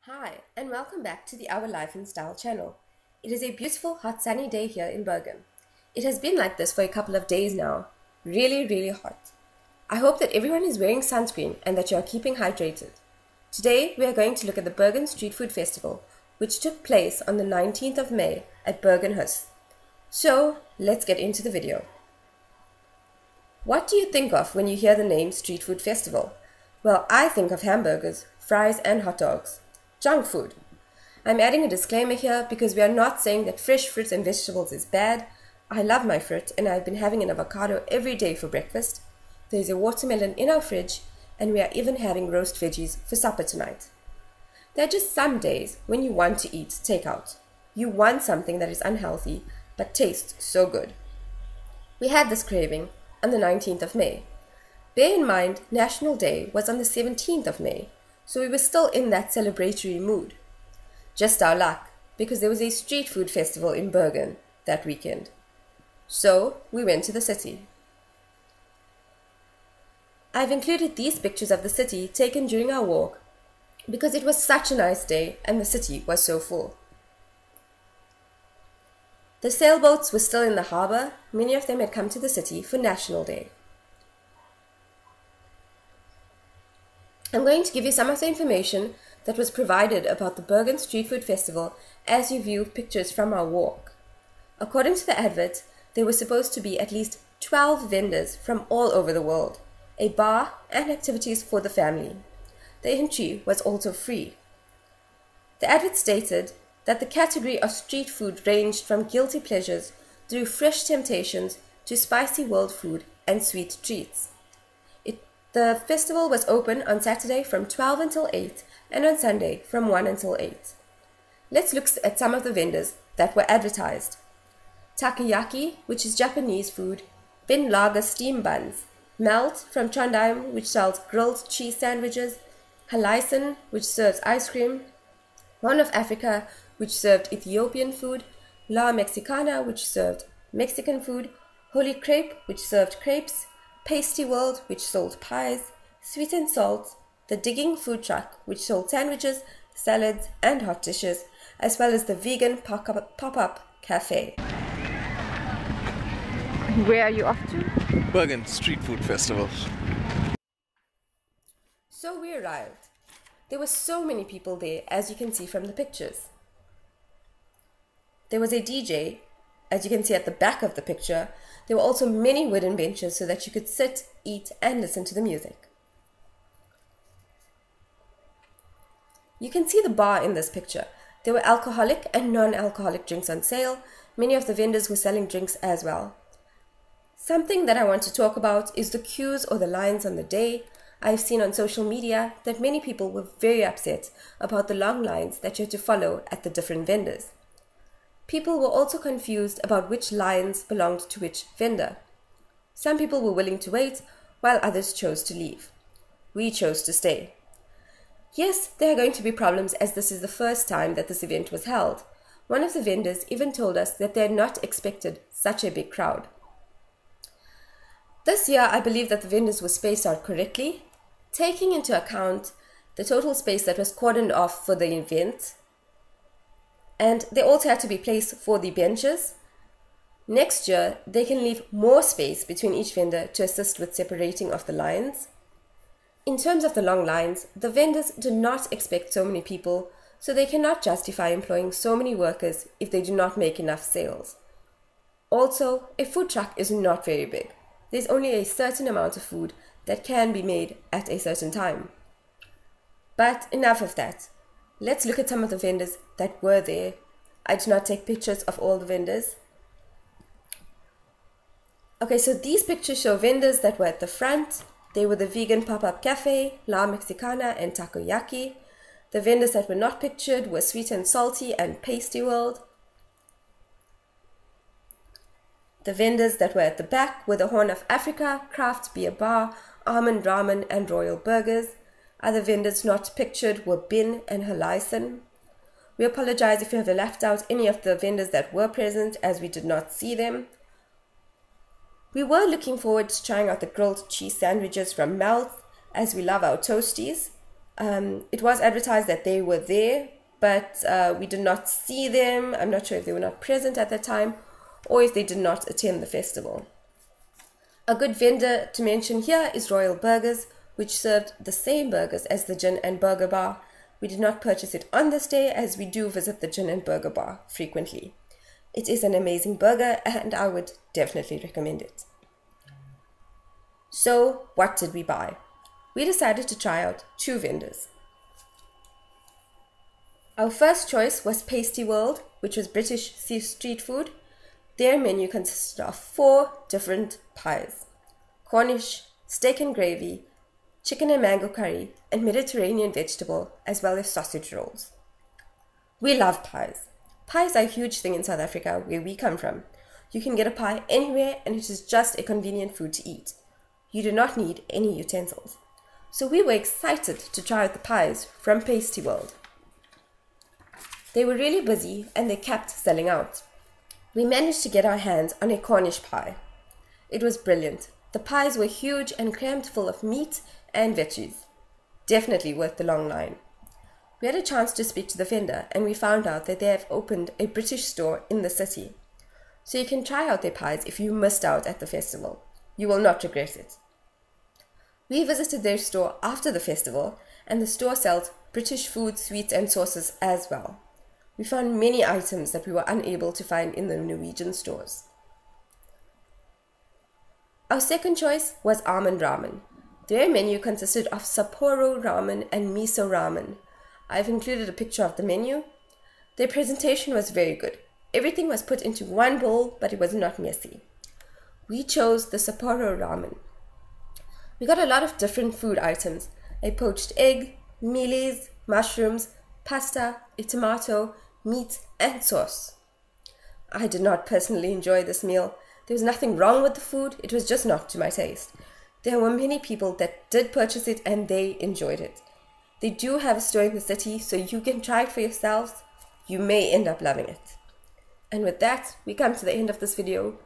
Hi, and welcome back to the Our Life in Style channel. It is a beautiful, hot, sunny day here in Bergen. It has been like this for a couple of days now. Really hot. I hope that everyone is wearing sunscreen and that you are keeping hydrated. Today, we are going to look at the Bergen Street Food Festival, which took place on the 19th of May at Bergenhus. So, let's get into the video. What do you think of when you hear the name Street Food Festival? Well, I think of hamburgers, fries, and hot dogs. Junk food. I'm adding a disclaimer here because we are not saying that fresh fruits and vegetables is bad. I love my fruit and I've been having an avocado every day for breakfast. There's a watermelon in our fridge and we are even having roast veggies for supper tonight. There are just some days when you want to eat takeout. You want something that is unhealthy but tastes so good. We had this craving on the 19th of May. Bear in mind, National Day was on the 17th of May. So we were still in that celebratory mood. Just our luck, because there was a street food festival in Bergen that weekend. So we went to the city. I've included these pictures of the city taken during our walk because it was such a nice day and the city was so full. The sailboats were still in the harbor. Many of them had come to the city for National Day. I'm going to give you some of the information that was provided about the Bergen Street Food Festival as you view pictures from our walk. According to the advert, there were supposed to be at least 12 vendors from all over the world, a bar, and activities for the family. The entry was also free. The advert stated that the category of street food ranged from guilty pleasures through fresh temptations to spicy world food and sweet treats. The festival was open on Saturday from 12 until 8 and on Sunday from 1 until 8. Let's look at some of the vendors that were advertised. Takoyaki, which is Japanese food, bin lager steam buns, Melt from Trondheim, which sells grilled cheese sandwiches, Haleisen, which serves ice cream, Horn of Africa, which served Ethiopian food, La Mexicana, which served Mexican food, Holy Crepe, which served crepes, Pasty World, which sold pies, Sweet and Salt, the Digging food truck, which sold sandwiches, salads, and hot dishes, as well as the vegan pop-up cafe. Where are you off to? Bergen Street Food Festival. So we arrived. There were so many people there, as you can see from the pictures. There was a DJ, as you can see at the back of the picture. There were also many wooden benches so that you could sit, eat, and listen to the music. You can see the bar in this picture. There were alcoholic and non-alcoholic drinks on sale. Many of the vendors were selling drinks as well. Something that I want to talk about is the queues or the lines on the day. I've seen on social media that many people were very upset about the long lines that you had to follow at the different vendors. People were also confused about which lines belonged to which vendor. Some people were willing to wait, while others chose to leave. We chose to stay. Yes, there are going to be problems as this is the first time that this event was held. One of the vendors even told us that they had not expected such a big crowd. This year, I believe that the vendors were spaced out correctly, taking into account the total space that was cordoned off for the event. And they also had to be placed for the benches. Next year, they can leave more space between each vendor to assist with separating of the lines. In terms of the long lines, the vendors do not expect so many people, so they cannot justify employing so many workers if they do not make enough sales. Also, a food truck is not very big. There's only a certain amount of food that can be made at a certain time. But enough of that. Let's look at some of the vendors that were there. I did not take pictures of all the vendors. Okay, so these pictures show vendors that were at the front. They were the vegan pop-up cafe, La Mexicana, and Takoyaki. The vendors that were not pictured were Sweet and Salty and Pasty World. The vendors that were at the back were the Horn of Africa, Craft Beer Bar, Almond Drama, and Royal Burgers. Other vendors not pictured were Bin and Haleisen. We apologize if you have left out any of the vendors that were present as we did not see them. We were looking forward to trying out the grilled cheese sandwiches from Melt as we love our toasties. It was advertised that they were there, but we did not see them. I'm not sure if they were not present at that time or if they did not attend the festival. A good vendor to mention here is Royal Burgers, which served the same burgers as the Gin and Burger Bar. We did not purchase it on this day, as we do visit the Gin and Burger Bar frequently. It is an amazing burger and I would definitely recommend it. So what did we buy? We decided to try out 2 vendors. Our first choice was Pasty World, which was British street food. Their menu consisted of 4 different pies: Cornish, steak and gravy, chicken and mango curry, and Mediterranean vegetable, as well as sausage rolls. We love pies. Pies are a huge thing in South Africa, where we come from. You can get a pie anywhere and it is just a convenient food to eat. You do not need any utensils. So we were excited to try out the pies from Pasty World. They were really busy and they kept selling out. We managed to get our hands on a Cornish pie. It was brilliant. The pies were huge and crammed full of meat and veggies. Definitely worth the long line. We had a chance to speak to the vendor and we found out that they have opened a British store in the city. So you can try out their pies if you missed out at the festival. You will not regret it. We visited their store after the festival and the store sells British food, sweets and sauces as well. We found many items that we were unable to find in the Norwegian stores. Our second choice was Almond Ramen. Their menu consisted of Sapporo ramen and miso ramen. I've included a picture of the menu. Their presentation was very good. Everything was put into one bowl, but it was not messy. We chose the Sapporo ramen. We got a lot of different food items: a poached egg, mealies, mushrooms, pasta, a tomato, meat, and sauce. I did not personally enjoy this meal. There was nothing wrong with the food, it was just not to my taste. There were many people that did purchase it and they enjoyed it. They do have a store in the city, so you can try it for yourselves. You may end up loving it. And with that, we come to the end of this video.